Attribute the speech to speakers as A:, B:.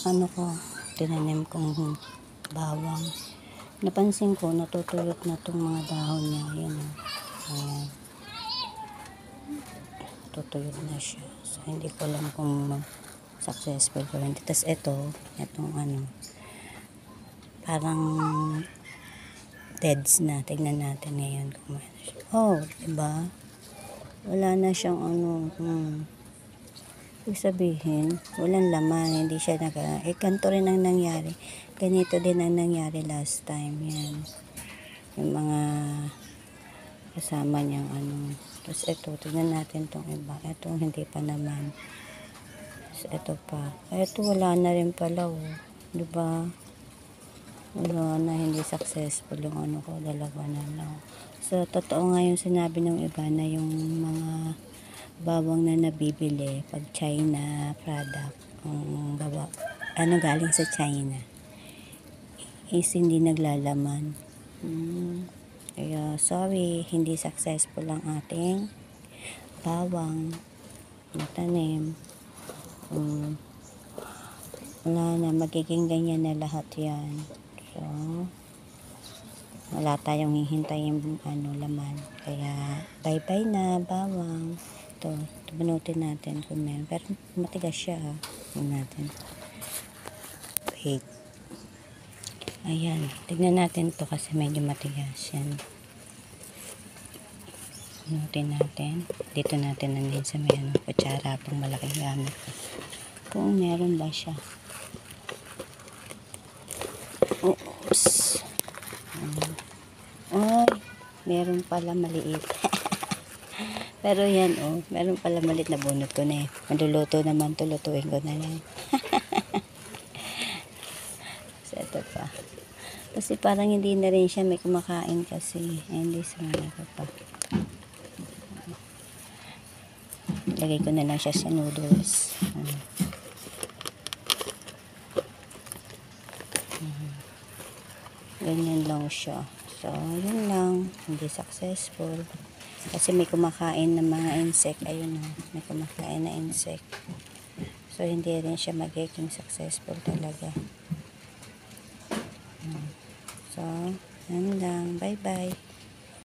A: ano ko, tinanim kong bawang. Napansin ko, natutulot na itong mga dahon niya. Ayan o. Ayan. Tutulot na siya. So, hindi ko alam kung successful ko hindi. Tapos itong ano, parang deads na. Tignan natin ngayon kung ano siya. Oh, diba? Wala na siyang ano, ibig sabihin, walang laman, hindi siya ganito rin ang nangyari. Ganito din ang nangyari last time. Yan. Yung mga kasama niyang ano. Tapos tignan natin tong iba. Ito, hindi pa naman. Tapos ito pa. Ito, wala na rin pala, oh. Diba? Wala na, hindi successful yung ano ko, dalawa na lang. So, totoo nga yung sinabi ng iba na yung mga bawang na nabibili pag China product, galing sa China, is hindi naglalaman. Kaya sorry, hindi successful ang ating bawang na tanim. Wala na, magiging ganyan na lahat yan. So, wala tayong hihintayin laman. Kaya bye bye na bawang. Ito bunutin natin kung meron. Pero matigas siya, ha. Tignan natin. Wait. Ayan. Tignan natin to kasi medyo matigas yan. Bunutin natin. Dito natin nandun sa may kutsara pang malaking gamit. Kung meron ba siya. Oops. Ay, meron pala maliit. Pero yan, meron pala maliit na bunot ko na eh. Maluluto naman to, lutuin ko na lang. So, ito pa. Kasi parang hindi na rin siya may kumakain kasi. Hindi sa mga pa. Lagay ko na lang siya sa noodles. Ganyan lang siya. So, yun lang. Hindi successful. Kasi may kumakain ng mga insect. Ayun o. May kumakain na insect. So, hindi rin siya magiging successful talaga. So, yun lang. Bye-bye.